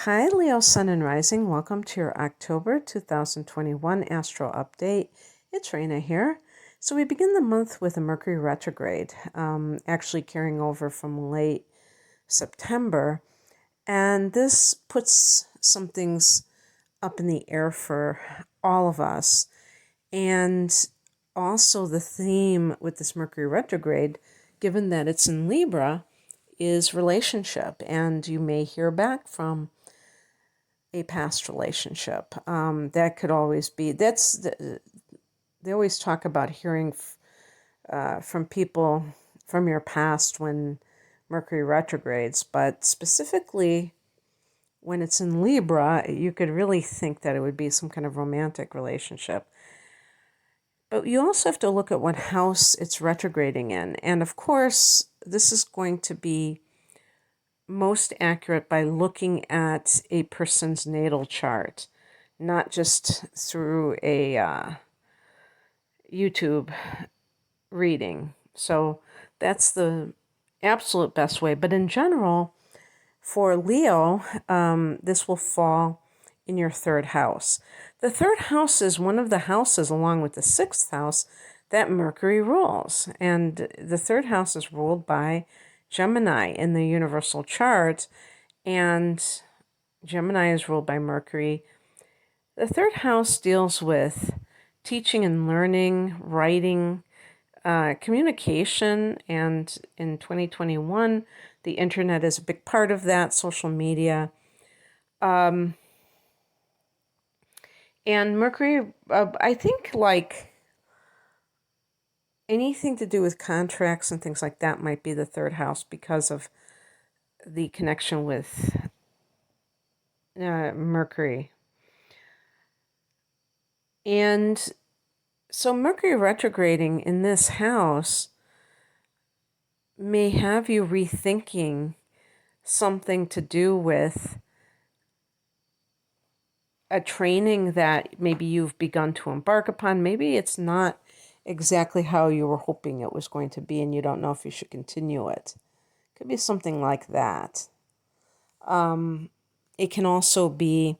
Hi, Leo Sun and Rising. Welcome to your October 2021 Astro Update. It's Raina here. So we begin the month with a Mercury retrograde, actually carrying over from late September. And this puts some things up in the air for all of us. And also the theme with this Mercury retrograde, given that it's in Libra, is relationship. And you may hear back from a past relationship. That could always be, they always talk about hearing from people from your past when Mercury retrogrades, but specifically when it's in Libra, you could really think that it would be some kind of romantic relationship. But you also have to look at what house it's retrograding in. And of course, this is going to be most accurate by looking at a person's natal chart, not just through a YouTube reading. So that's the absolute best way. But in general, for Leo, this will fall in your third house. The third house is one of the houses, along with the sixth house, that Mercury rules. And the third house is ruled by Gemini in the universal chart, and Gemini is ruled by Mercury. The third house deals with teaching and learning, writing, communication, and in 2021, the internet is a big part of that, social media. And Mercury, I think, like anything to do with contracts and things like that might be the third house because of the connection with Mercury. And so Mercury retrograding in this house may have you rethinking something to do with a training that maybe you've begun to embark upon. Maybe it's not exactly how you were hoping it was going to be, and you don't know if you should continue it. Could be something like that. It can also be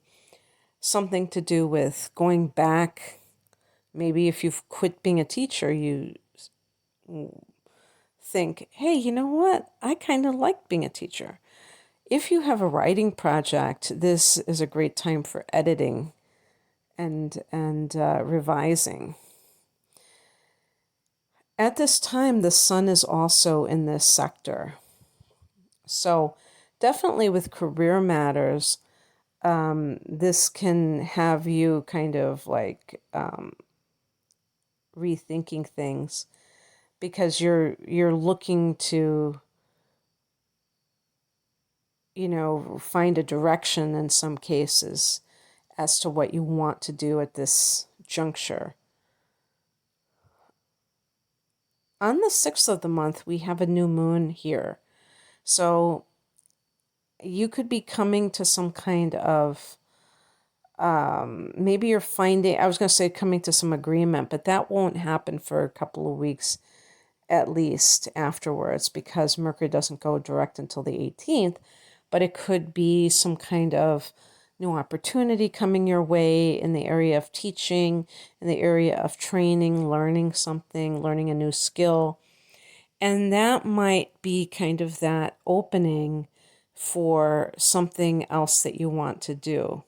something to do with going back. Maybe if you've quit being a teacher, you think, hey, you know what? I kind of like being a teacher. If you have a writing project, this is a great time for editing and revising. At this time, the sun is also in this sector. So definitely with career matters, this can have you kind of like rethinking things because you're looking to, find a direction in some cases as to what you want to do at this juncture. On the 6th of the month, we have a new moon here. So you could be coming to some kind of, maybe you're finding, I was going to say coming to some agreement, but that won't happen for a couple of weeks at least afterwards because Mercury doesn't go direct until the 18th, but it could be some kind of new opportunity coming your way in the area of teaching, in the area of training, learning something, learning a new skill. And that might be kind of that opening for something else that you want to do.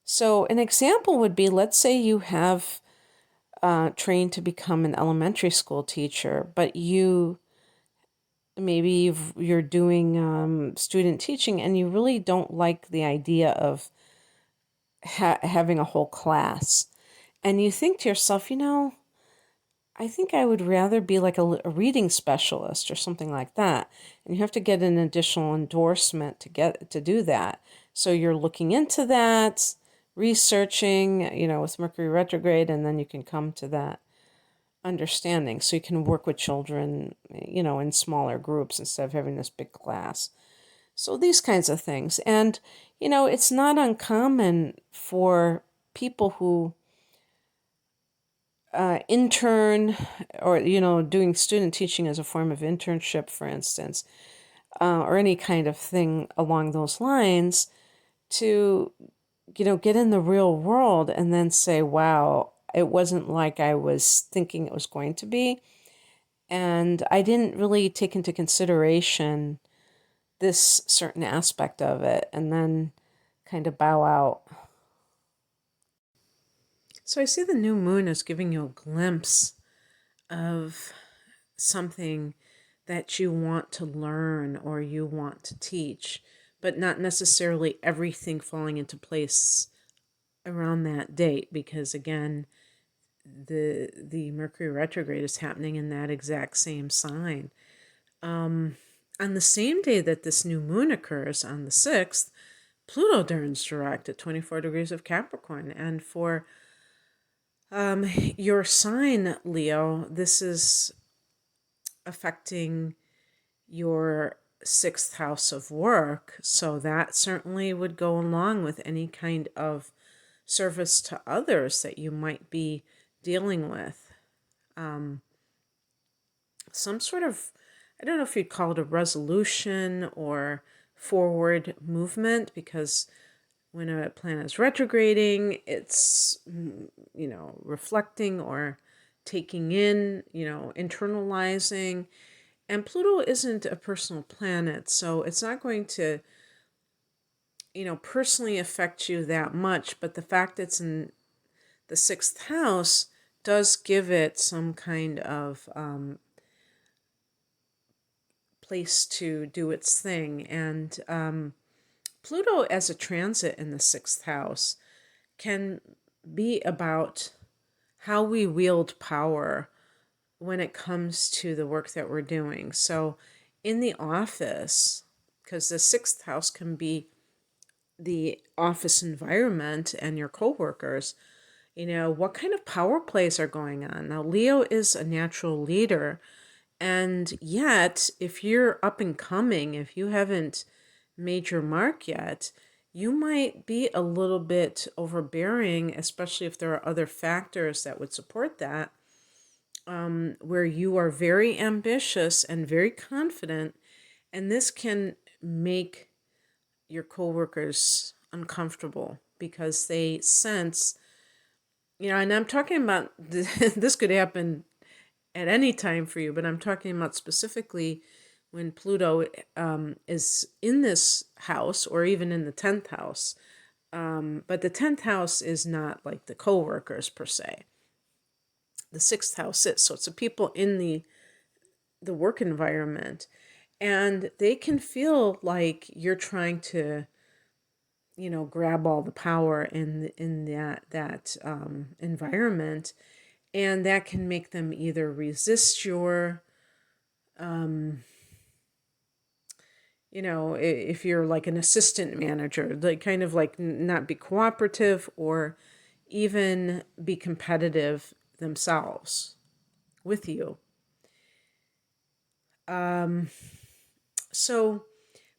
So an example would be, let's say you have trained to become an elementary school teacher, but you're doing student teaching and you really don't like the idea of having a whole class. And you think to yourself, I think I would rather be like a reading specialist or something like that. And you have to get an additional endorsement to do that. So you're looking into that, researching, with Mercury retrograde, and then you can come to that understanding. So you can work with children, in smaller groups instead of having this big class. So these kinds of things. And, it's not uncommon for people who intern or, doing student teaching as a form of internship, for instance. or any kind of thing along those lines to, get in the real world and then say, wow, it wasn't like I was thinking it was going to be. And I didn't really take into consideration this certain aspect of it, and then kind of bow out. So I see the new moon as giving you a glimpse of something that you want to learn or you want to teach, but not necessarily everything falling into place around that date, because again, the Mercury retrograde is happening in that exact same sign. On the same day that this new moon occurs, on the 6th, Pluto turns direct at 24 degrees of Capricorn. And for your sign, Leo, this is affecting your 6th house of work. So that certainly would go along with any kind of service to others that you might be dealing with. Some sort of, I don't know if you'd call it a resolution or forward movement, because when a planet is retrograding, it's, reflecting or taking in, internalizing. And Pluto isn't a personal planet, so it's not going to, personally affect you that much. But the fact it's in the 6th house does give it some kind of place to do its thing. And Pluto as a transit in the 6th house can be about how we wield power when it comes to the work that we're doing. So in the office, because the 6th house can be the office environment and your coworkers, what kind of power plays are going on. Now, Leo is a natural leader, and yet, if you're up and coming, if you haven't made your mark yet, you might be a little bit overbearing, especially if there are other factors that would support that, where you are very ambitious and very confident, and this can make your coworkers uncomfortable because they sense, and I'm talking about this could happen at any time for you, but I'm talking about specifically when Pluto is in this house or even in the 10th house. But the 10th house is not like the coworkers per se. The 6th house is. So it's the people in the work environment. And they can feel like you're trying to, grab all the power in that environment. And that can make them either resist your, if you're like an assistant manager, like kind of like not be cooperative or even be competitive themselves with you. So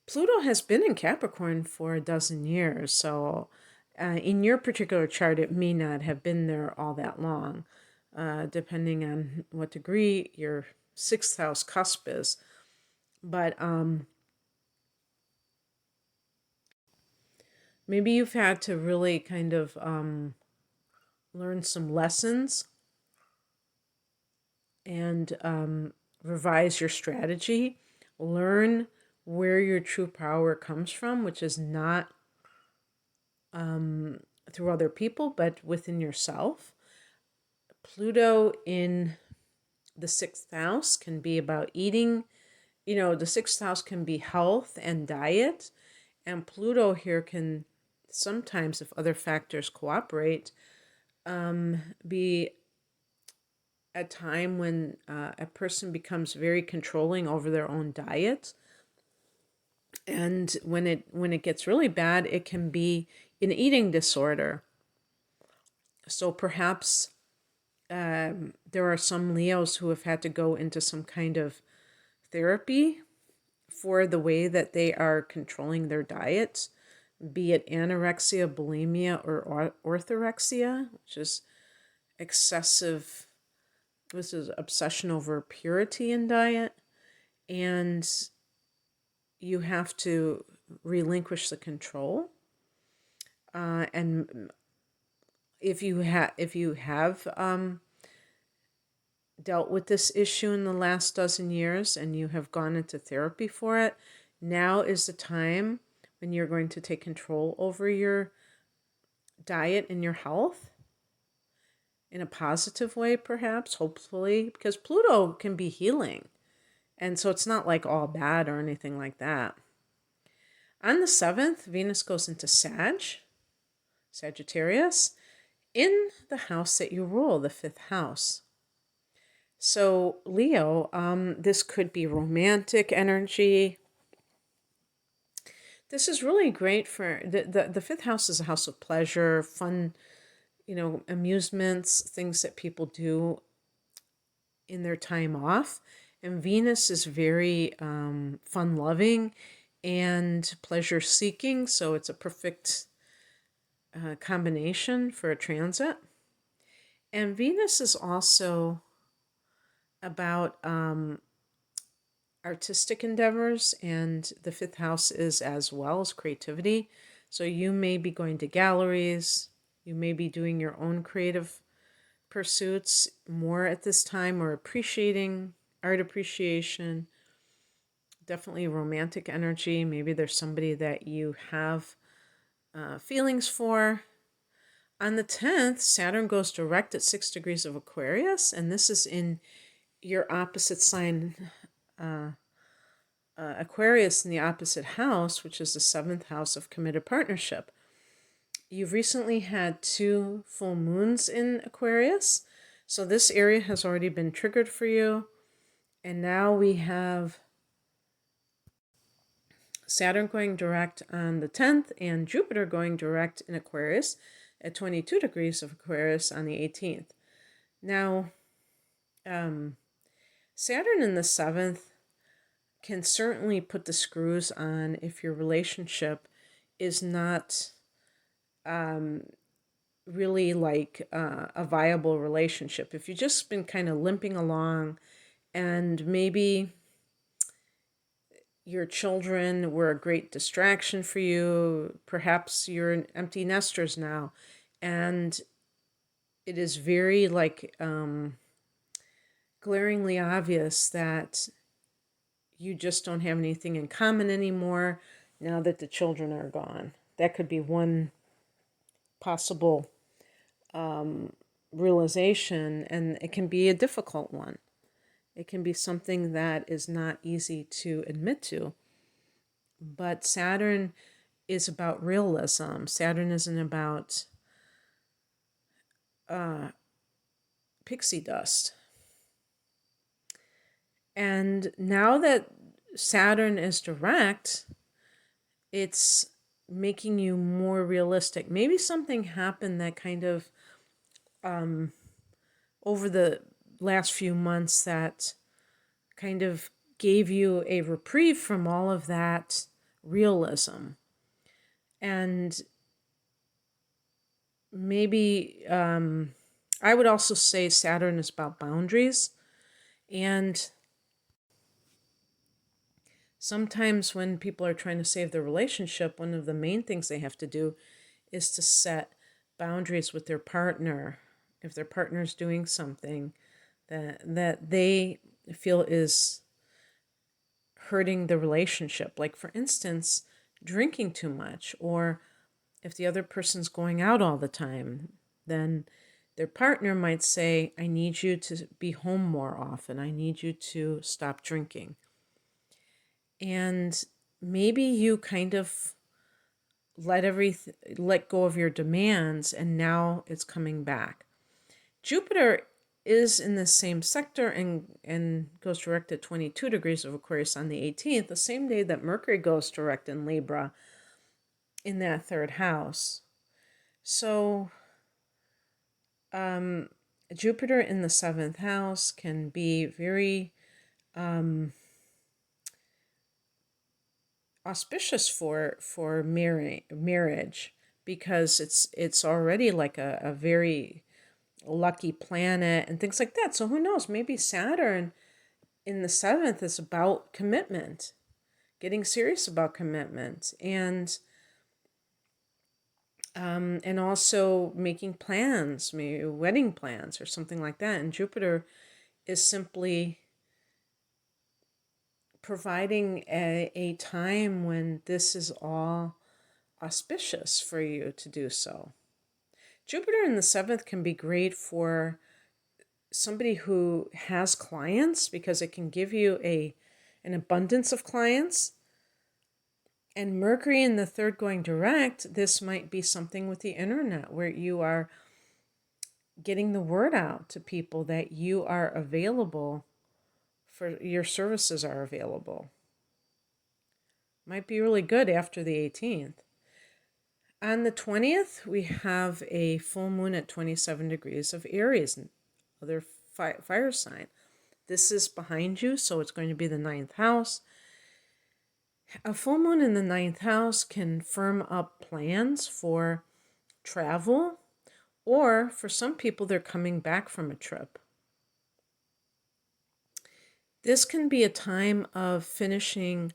Pluto has been in Capricorn for a dozen years. So in your particular chart, it may not have been there all that long, depending on what degree your 6th house cusp is. But maybe you've had to really kind of learn some lessons and revise your strategy. Learn where your true power comes from, which is not through other people, but within yourself. Pluto in the 6th house can be about eating. The 6th house can be health and diet. And Pluto here can sometimes, if other factors cooperate, be a time when a person becomes very controlling over their own diet. And when it gets really bad, it can be an eating disorder. So perhaps there are some Leos who have had to go into some kind of therapy for the way that they are controlling their diet, be it anorexia, bulimia, or orthorexia, which is excessive. This is obsession over purity in diet. And you have to relinquish the control. And if you have dealt with this issue in the last dozen years and you have gone into therapy for it, now is the time when you're going to take control over your diet and your health in a positive way, perhaps, hopefully, because Pluto can be healing. And so it's not like all bad or anything like that. On the 7th, Venus goes into Sagittarius, in the house that you rule, the 5th house. So Leo, this could be romantic energy. This is really great for the 5th house is a house of pleasure, fun, amusements, things that people do in their time off. And Venus is very fun-loving and pleasure-seeking, so it's a perfect combination for a transit. And Venus is also about artistic endeavors, and the 5th house is as well as creativity. So you may be going to galleries, you may be doing your own creative pursuits more at this time, or appreciating art appreciation, definitely romantic energy. Maybe there's somebody that you have feelings for. On the 10th, Saturn goes direct at 6 degrees of Aquarius, and this is in your opposite sign, Aquarius in the opposite house, which is the 7th house of committed partnership. You've recently had 2 full moons in Aquarius, so this area has already been triggered for you. And now we have Saturn going direct on the 10th and Jupiter going direct in Aquarius at 22 degrees of Aquarius on the 18th. Now, Saturn in the 7th can certainly put the screws on if your relationship is not really like a viable relationship. If you've just been kind of limping along and maybe your children were a great distraction for you, perhaps you're empty nesters now, and it is very glaringly obvious that you just don't have anything in common anymore now that the children are gone. That could be one possible realization, and it can be a difficult one. It can be something that is not easy to admit to. But Saturn is about realism. Saturn isn't about pixie dust. And now that Saturn is direct, it's making you more realistic. Maybe something happened that kind of over the last few months that kind of gave you a reprieve from all of that realism. And maybe I would also say Saturn is about boundaries. And sometimes when people are trying to save their relationship, one of the main things they have to do is to set boundaries with their partner. If their partner's doing something that they feel is hurting the relationship, like for instance, drinking too much, or if the other person's going out all the time, then their partner might say, I need you to be home more often. I need you to stop drinking. And maybe you kind of let go of your demands, and now it's coming back. Jupiter is in the same sector and goes direct at 22 degrees of Aquarius on the 18th, the same day that Mercury goes direct in Libra in that 3rd house. So Jupiter in the 7th house can be very auspicious for marriage, because it's already like a very lucky planet and things like that. So who knows, maybe Saturn in the 7th is about commitment. getting serious about commitment, and also making plans, maybe wedding plans or something like that. And Jupiter is simply providing a time when this is all auspicious for you to do so. Jupiter in the 7th can be great for somebody who has clients, because it can give you an abundance of clients. And Mercury in the 3rd going direct, this might be something with the internet where you are getting the word out to people that you are available, for your services are available. Might be really good after the 18th. On the 20th, we have a full moon at 27 degrees of Aries, other fire sign. This is behind you, so it's going to be the 9th house. A full moon in the 9th house can firm up plans for travel, or for some people, they're coming back from a trip. This can be a time of finishing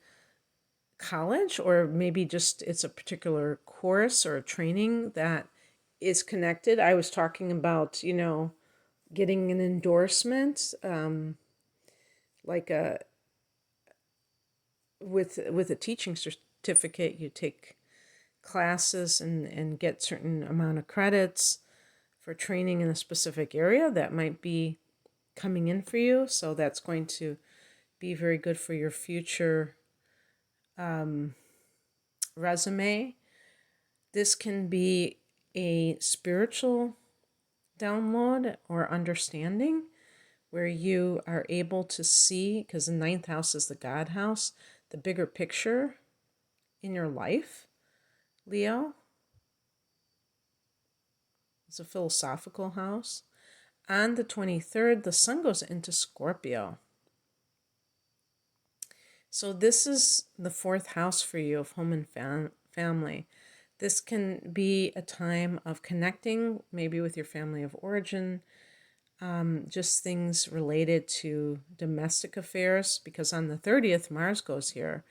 college, or maybe just it's a particular course or a training that is connected. I was talking about, getting an endorsement, like with a teaching certificate. You take classes and get certain amount of credits for training in a specific area that might be coming in for you. So that's going to be very good for your future resume. This can be a spiritual download or understanding where you are able to see, because the 9th house is the God house, the bigger picture in your life, Leo. It's a philosophical house. On the 23rd, the sun goes into Scorpio. So this is the 4th house for you of home and family. This can be a time of connecting, maybe with your family of origin, just things related to domestic affairs, because on the 30th, Mars goes here.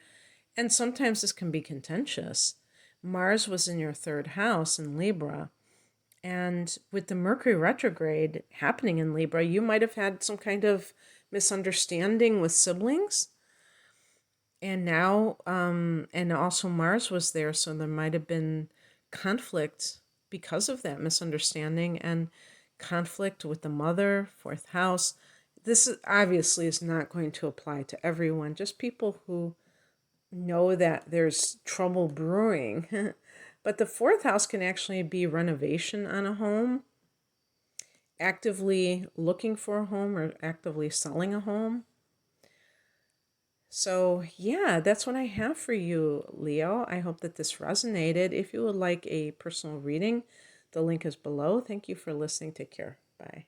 And sometimes this can be contentious. Mars was in your 3rd house in Libra. And with the Mercury retrograde happening in Libra, you might have had some kind of misunderstanding with siblings. And now, and also Mars was there, so there might have been conflict because of that misunderstanding, and conflict with the mother, 4th house. This obviously is not going to apply to everyone, just people who know that there's trouble brewing. But the 4th house can actually be renovation on a home, actively looking for a home, or actively selling a home. So yeah, that's what I have for you, Leo. I hope that this resonated. If you would like a personal reading, the link is below. Thank you for listening. Take care. Bye.